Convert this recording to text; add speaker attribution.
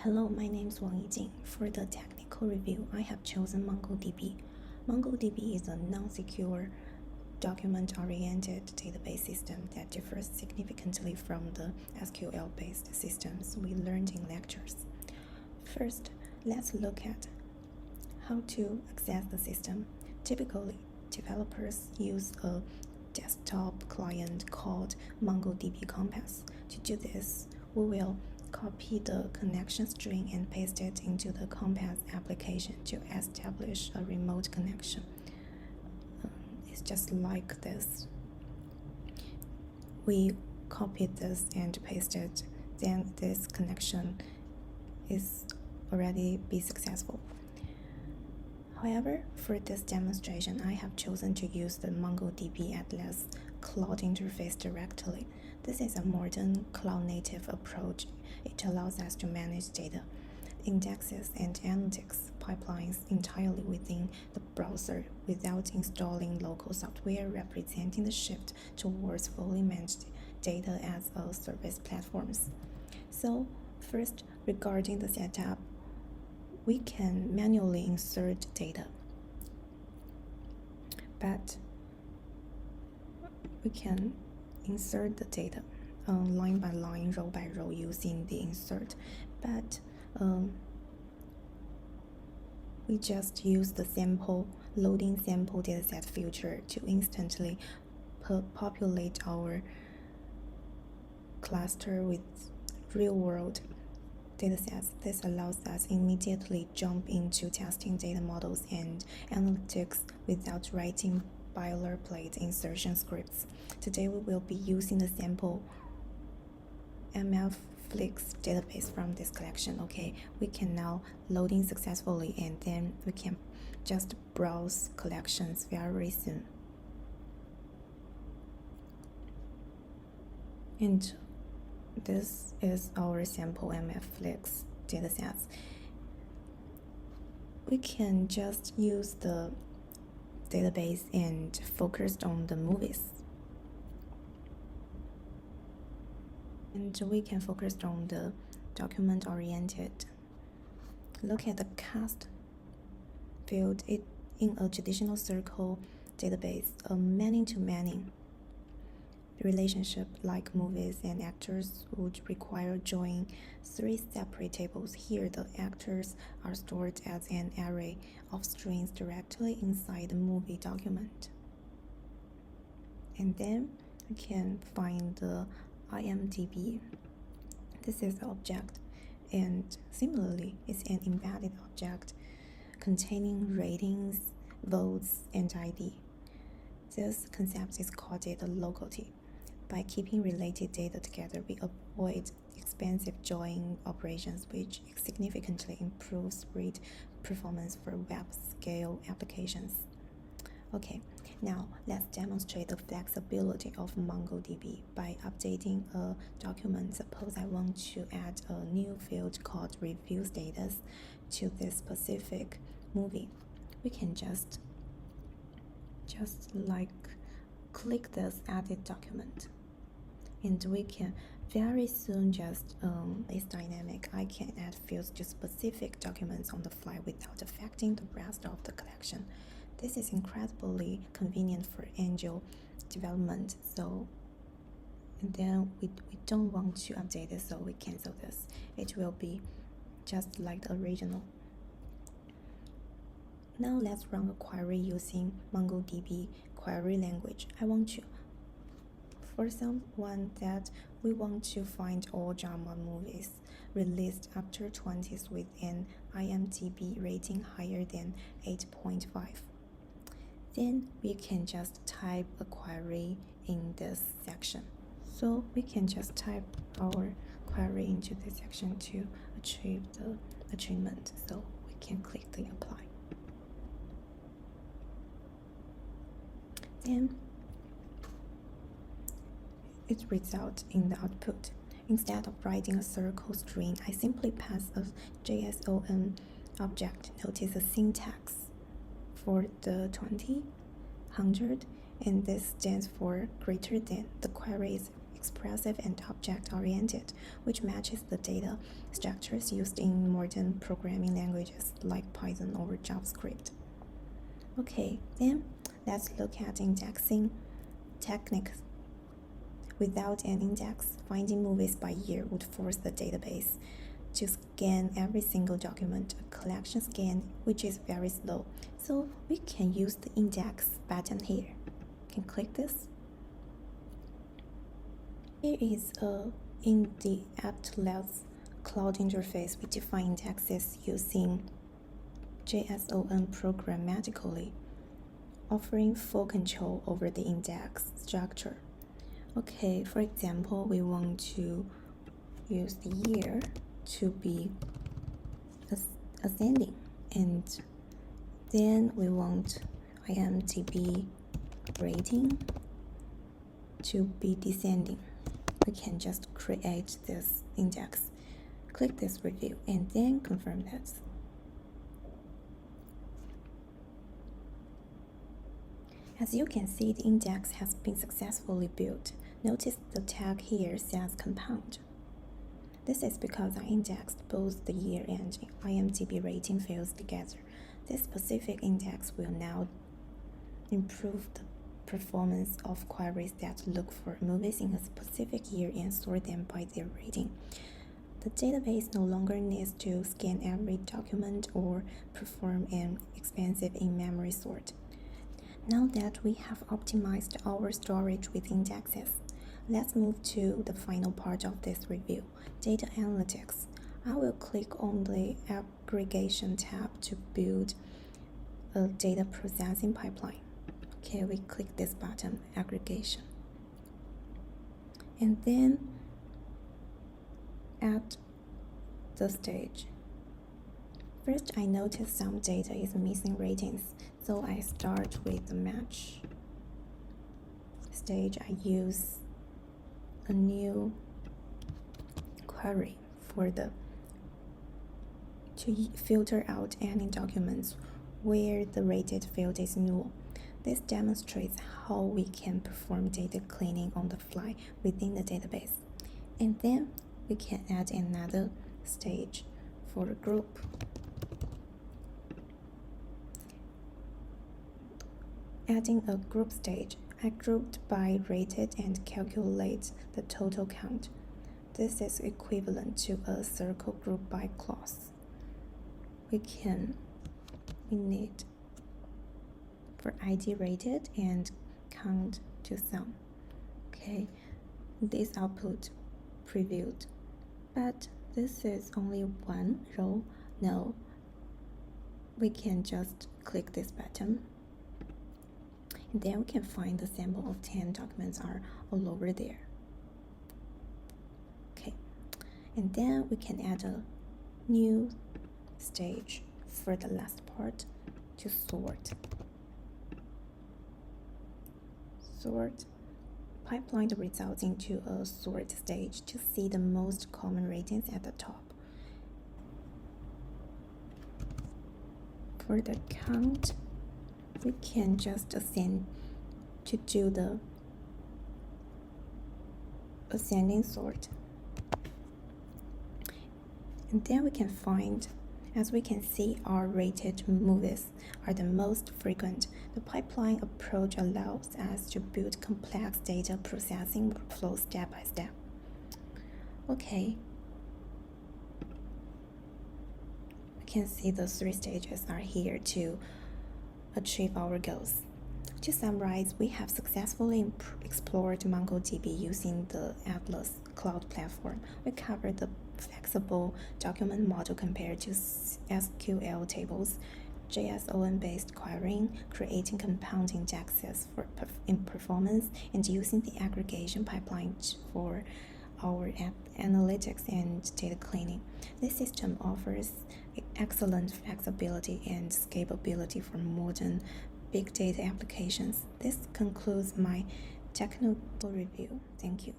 Speaker 1: Hello, my name is YIJING. For the technical review, I have chosen MongoDB. MongoDB is a non-secure, document-oriented database system that differs significantly from the SQL-based systems we learned in lectures. First, let's look at how to access the system. Typically, developers use a desktop client called MongoDB Compass. To do this, we will copy the connection string and paste it into the Compass application to establish a remote connection. It's just like this. We copy this and paste it, then this connection is already be successful. However, for this demonstration, I have chosen to use the MongoDB Atlas cloud interface directly. This is a modern cloud-native approach. It allows us to manage data, indexes, and analytics pipelines entirely within the browser without installing local software, representing the shift towards fully managed data as a service platforms. So, first, regarding the setup, we can manually insert data, but we can insert the data line by line, row by row using the insert, but we just use the loading sample dataset feature to instantly populate our cluster with real-world datasets. This allows us immediately jump into testing data models and analytics without writing boilerplate insertion scripts. Today we will be using the sample MFLix database from this collection. Okay, we can now loading successfully, and then we can just browse collections very soon. And this is our sample MFLix datasets. We can just use the database and focus on the movies. And we can focus on the document-oriented. Look at the cast field. In a traditional circle database, a many-to-many relationship like movies and actors would require joining 3 separate tables. Here, the actors are stored as an array of strings directly inside the movie document. And then we can find the IMDb. This is the object, and similarly, it's an embedded object containing ratings, votes, and ID. This concept is called data locality. By keeping related data together, we avoid expensive join operations, which significantly improves read performance for web-scale applications. Okay, now let's demonstrate the flexibility of MongoDB by updating a document. Suppose I want to add a new field called review status to this specific movie. We can just like click this edit document, and we can very soon just it's dynamic. I can add fields to specific documents on the fly without affecting the rest of the collection. This is incredibly convenient for Angel development. So, and then we don't want to update it, so we cancel this. It will be just like the original. Now let's run a query using MongoDB query language. I want to, for someone that we want to find all drama movies released after 20s with an IMDb rating higher than 8.5. Then we can just type a query in this section. So we can just type our query into this section to achieve the achievement. So we can click the apply. Then it results in the output. Instead of writing a circle string, I simply pass a JSON object. Notice the syntax for the 20, 100, and this stands for greater than. The query is expressive and object-oriented, which matches the data structures used in modern programming languages like Python or JavaScript. Okay, then let's look at indexing techniques. Without an index, finding movies by year would force the database to scan every single document, a collection scan, which is very slow. So we can use the index button here. You can click this. Here is in the Atlas Cloud interface, we define indexes using JSON programmatically, offering full control over the index structure. Okay, for example, we want to use the year to be ascending, and then we want IMDb rating to be descending. We can just create this index, click this review, and then confirm that. As you can see, the index has been successfully built. Notice the tag here says compound. This is because I indexed both the year and IMDb rating fields together. This specific index will now improve the performance of queries that look for movies in a specific year and sort them by their rating. The database no longer needs to scan every document or perform an expensive in-memory sort. Now that we have optimized our storage with indexes, let's move to the final part of this review, data analytics. I will click on the aggregation tab to build a data processing pipeline. Okay, we click this button, aggregation. And then add the stage. First, I notice some data is missing ratings, so I start with the match stage. I use a new query to filter out any documents where the rated field is null. This demonstrates how we can perform data cleaning on the fly within the database. And then we can add another stage for a group. Adding a group stage, I grouped by rated and calculate the total count. This is equivalent to a circle group by clause. We need for ID rated and count to sum. Okay, this output previewed, but this is only one row. No, we can just click this button, and then we can find the sample of 10 documents are all over there. Okay, and then we can add a new stage for the last part to sort. Pipeline the results into a sort stage to see the most common ratings at the top. For the count, we can just ascend to do the ascending sort. And then we can find, as we can see, our rated movies are the most frequent. The pipeline approach allows us to build complex data processing workflows step by step. Okay. We can see the 3 stages are here to achieve our goals. To summarize, we have successfully explored MongoDB using the Atlas Cloud platform. We covered the flexible document model compared to SQL tables, JSON-based querying, creating compound indexes for performance, and using the aggregation pipeline for our analytics and data cleaning. This system offers excellent flexibility and scalability for modern big data applications. This concludes my technical review. Thank you.